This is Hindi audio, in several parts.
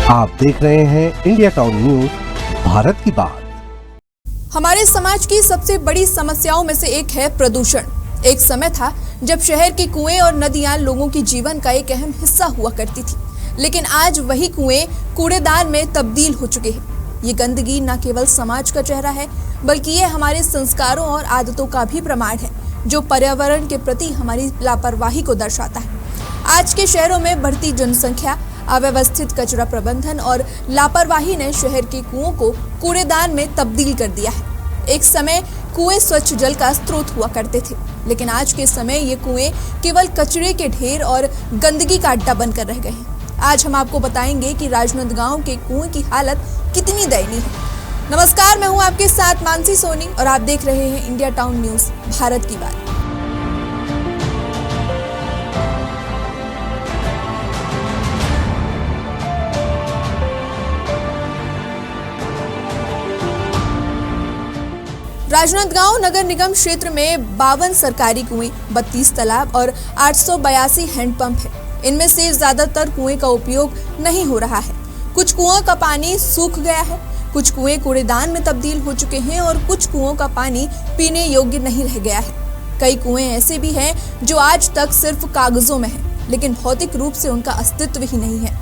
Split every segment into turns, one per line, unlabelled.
आप देख रहे हैं इंडिया टाउन न्यूज, भारत की बात।
हमारे समाज की सबसे बड़ी समस्याओं में से एक है प्रदूषण। एक समय था जब शहर के कुएं और नदियां लोगों के जीवन का एक अहम हिस्सा हुआ करती थी, लेकिन आज वही कुएं कूड़ेदान में तब्दील हो चुके हैं। ये गंदगी न केवल समाज का चेहरा है, बल्कि ये हमारे संस्कारों और आदतों का भी प्रमाण है, जो पर्यावरण के प्रति हमारी लापरवाही को दर्शाता है। आज के शहरों में बढ़ती जनसंख्या, अव्यवस्थित कचरा प्रबंधन और लापरवाही ने शहर के कुओं को कूड़ेदान में तब्दील कर दिया है। एक समय कुएं स्वच्छ जल का स्रोत हुआ करते थे, लेकिन आज के समय ये कुएं केवल कचरे के ढेर और गंदगी का अड्डा बनकर रह गए हैं। आज हम आपको बताएंगे कि राजनांदगांव के कुएं की हालत कितनी दयनीय है। नमस्कार, मैं हूं आपके साथ मानसी सोनी और आप देख रहे हैं इंडिया टाउन न्यूज, भारत की बात। राजनांदगांव नगर निगम क्षेत्र में 52 सरकारी कुएं, 32 तालाब और 882 हैंडपंप है। इनमें से ज्यादातर कुएं का उपयोग नहीं हो रहा है। कुछ कुओं का पानी सूख गया है, कुछ कुएं कूड़ेदान में तब्दील हो चुके हैं और कुछ कुओं का पानी पीने योग्य नहीं रह गया है। कई कुएं ऐसे भी हैं जो आज तक सिर्फ कागजों में हैं, लेकिन भौतिक रूप से उनका अस्तित्व ही नहीं है।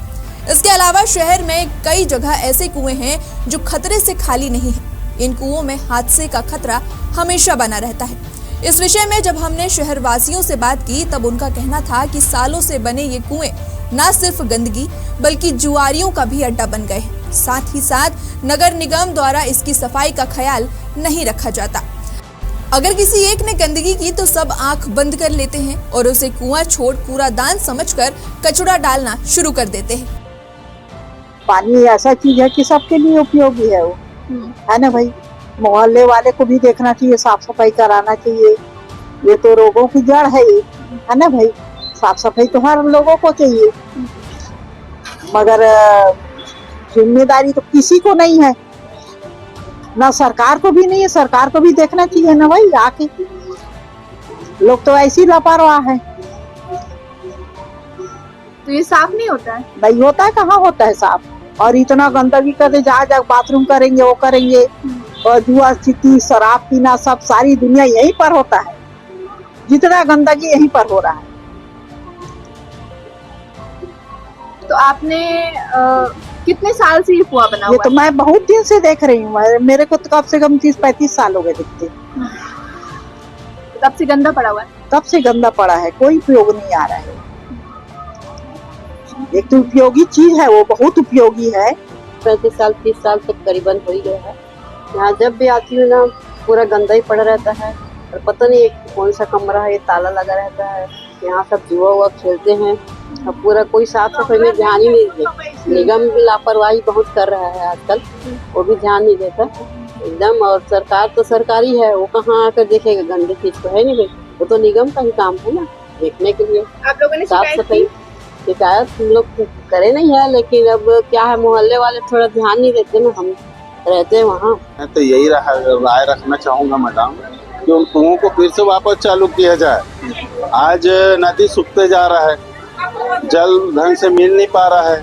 इसके अलावा शहर में कई जगह ऐसे कुएं हैं जो खतरे से खाली नहीं है। इन कुओं में हादसे का खतरा हमेशा बना रहता है। इस विषय में जब हमने शहरवासियों से बात की, तब उनका कहना था कि सालों से बने ये कुएं न सिर्फ गंदगी बल्कि जुआरियों का भी अड्डा बन गए हैं। साथ ही साथ नगर निगम द्वारा इसकी सफाई का ख्याल नहीं रखा जाता। अगर किसी एक ने गंदगी की तो सब आंख बंद कर लेते हैं और उसे कुआं छोड़ कूड़ादान समझकर कचरा डालना शुरू कर देते हैं।
पानी ऐसा चीज है कि सबके लिए उपयोगी है वो, है ना भाई। मोहल्ले वाले को भी देखना चाहिए, साफ सफाई कराना चाहिए। ये तो रोगों की जड़ है ये, है ना भाई। साफ सफाई तो हर लोगों को चाहिए, मगर जिम्मेदारी तो किसी को नहीं है, ना सरकार को भी नहीं है। सरकार को भी देखना चाहिए ना भाई। आके लोग तो ऐसी लापरवाह है।
तो ये साफ नहीं होता है
भाई, होता है कहाँ होता है साफ। और इतना गंदगी करते, जा बाथरूम करेंगे, वो करेंगे, और जुआ चिट्टी शराब पीना सब सारी दुनिया यहीं पर होता है। जितना गंदगी यहीं पर हो रहा है।
तो आपने कितने साल से ये कुआं बना
ये
हुआ
तो मैं बहुत दिन से देख रही हूँ। मेरे को तो कम से कम 30-35 साल हो गए दिखते।
तब से गंदा पड़ा हुआ है?
तब से गंदा पड़ा है, कोई उपयोग नहीं आ रहा है। एक तो उपयोगी चीज है, वो बहुत उपयोगी है।
35 साल 30 साल तक करीबन हो ही गया है। यहाँ जब भी आती हूँ ना, पूरा गंदा ही पड़ा रहता है। और पता नहीं कौन सा कमरा है, ये ताला लगा रहता है। यहाँ सब जुआ हुआ खेलते हैं और पूरा कोई साफ सफाई में ध्यान ही नहीं देता। निगम भी लापरवाही बहुत कर रहा है आजकल, वो भी ध्यान नहीं देता एकदम। और सरकार तो सरकारी है, वो कहाँ आकर देखेगा गंदे चीज को, है नहीं भाई। वो तो निगम का ही काम है ना, देखने के लिए।
आप लोगों ने
साफ सफाई शिकायत हम लोग करे नहीं है, लेकिन अब क्या है, मोहल्ले वाले थोड़ा ध्यान नहीं देते ना, हम रहते हैं वहाँ।
मैं तो यही राय रखना चाहूँगा मैडम कि उन कुओं को फिर से वापस चालू किया जाए। आज नदी सूखते जा रहा है, जल ढंग से मिल नहीं पा रहा है।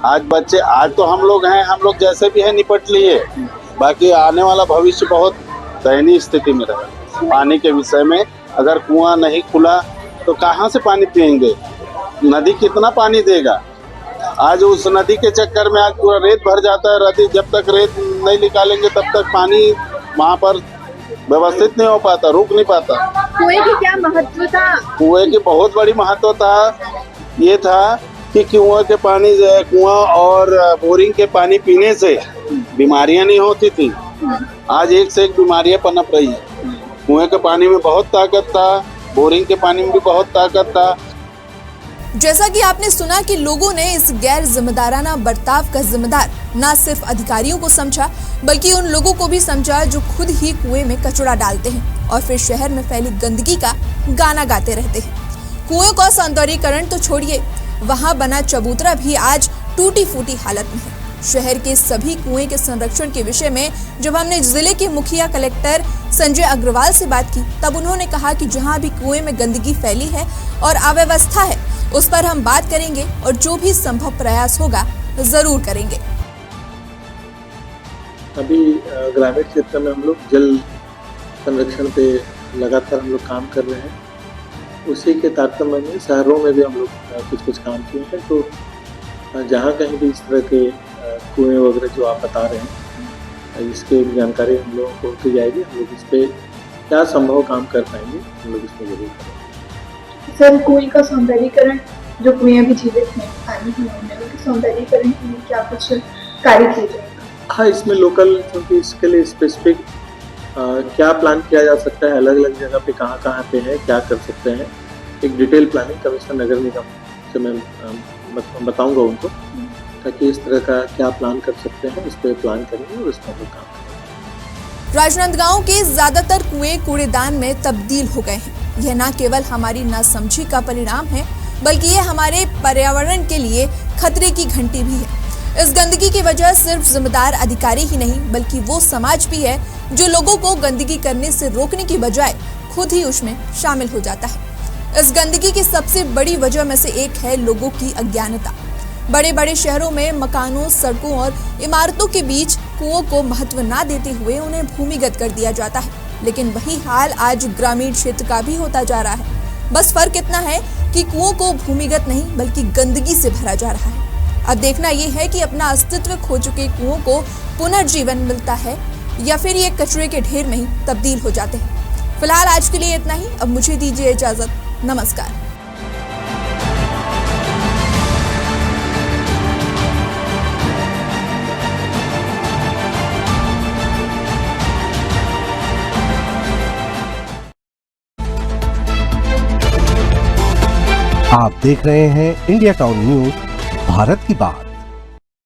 आज बच्चे, आज तो हम लोग हैं, हम लोग जैसे भी है निपट लिए, बाकी आने वाला भविष्य बहुत दयनीय स्थिति में रहेगा। पानी के विषय में अगर कुआं नहीं खुला तो कहाँ से पानी पियेंगे? नदी कितना पानी देगा? आज उस नदी के चक्कर में आज पूरा रेत भर जाता है। नदी जब तक रेत नहीं निकालेंगे तब तक पानी वहाँ पर व्यवस्थित नहीं हो पाता, रुक नहीं पाता।
कुएं की क्या महत्व था?
कुएं की बहुत बड़ी महत्व था। ये था कि कुआं के पानी, कुआं और बोरिंग के पानी पीने से बीमारियां नहीं होती थी। आज एक से एक बीमारियां पनप रही है। कुएं के पानी में बहुत ताकत था, बोरिंग के पानी में भी बहुत ताकत था।
जैसा कि आपने सुना कि लोगों ने इस गैर जिम्मेदाराना बर्ताव का जिम्मेदार न सिर्फ अधिकारियों को समझा, बल्कि उन लोगों को भी समझा जो खुद ही कुएं में कचरा डालते हैं और फिर शहर में फैली गंदगी का गाना गाते रहते हैं। कुएं का सौंदर्यीकरण तो छोड़िए, वहां बना चबूतरा भी आज टूटी फूटी हालत में है। शहर के सभी कुएं के संरक्षण के विषय में जब हमने जिले के मुखिया, कलेक्टर संजय अग्रवाल से बात की तब उन्होंने कहा कि जहां भी कुएं में गंदगी फैली है और अव्यवस्था है उस पर हम बात करेंगे और जो भी संभव प्रयास होगा जरूर करेंगे।
अभी ग्रामीण क्षेत्र में हम लोग जल संरक्षण पे लगातार हम लोग काम कर रहे हैं। उसी के तारतम्य में शहरों में भी हम लोग कुछ काम किए हैं। तो जहाँ कहीं भी इस तरह के कुएं वगैरह जो आप बता रहे हैं, इसकी जानकारी हम लोगों को होती जाएगी। हम लोग इस पर क्या संभव काम कर पाएंगे, हम लोग इसमें जरूर करेंगे।
सर, कुएं का सौंदर्यीकरण, जो कुएं अभी जीवित हैं पानी के मामले में, उनके सौंदर्यीकरण के लिए क्या कुछ कार्य किए जाएंगे?
हाँ, इसमें लोकल, क्योंकि इसके लिए स्पेसिफिक क्या प्लान किया जा सकता है, अलग अलग जगह पे कहाँ पे है, क्या कर सकते हैं, एक डिटेल प्लानिंग कमिश्नर नगर निगम से मैं बताऊंगा उनको, ताकि इस तरह का क्या प्लान कर सकते हैं इस पर प्लान करेंगे और इस पर काम करेंगे।
राजनांदगांव के ज्यादातर कुएं कूड़ेदान में तब्दील हो गए हैं। यह न केवल हमारी नासमझी का परिणाम है, बल्कि ये हमारे पर्यावरण के लिए खतरे की घंटी भी है। इस गंदगी की वजह सिर्फ जिम्मेदार अधिकारी ही नहीं, बल्कि वो समाज भी है जो लोगों को गंदगी करने से रोकने की बजाय खुद ही उसमें शामिल हो जाता है। इस गंदगी की सबसे बड़ी वजह में से एक है लोगों की अज्ञानता। बड़े बड़े शहरों में मकानों, सड़कों और इमारतों के बीच कुओं को महत्व न देते हुए उन्हें भूमिगत कर दिया जाता है, लेकिन वही हाल आज ग्रामीण क्षेत्र का भी होता जा रहा है। बस फर्क इतना है कि कुओं को भूमिगत नहीं बल्कि गंदगी से भरा जा रहा है। अब देखना यह है कि अपना अस्तित्व खो चुके कुओं को पुनर्जीवन मिलता है या फिर ये कचरे के ढेर में ही तब्दील हो जाते हैं। फिलहाल आज के लिए इतना ही। अब मुझे दीजिए इजाजत। नमस्कार।
आप देख रहे हैं इंडिया टाउन न्यूज, भारत की बात।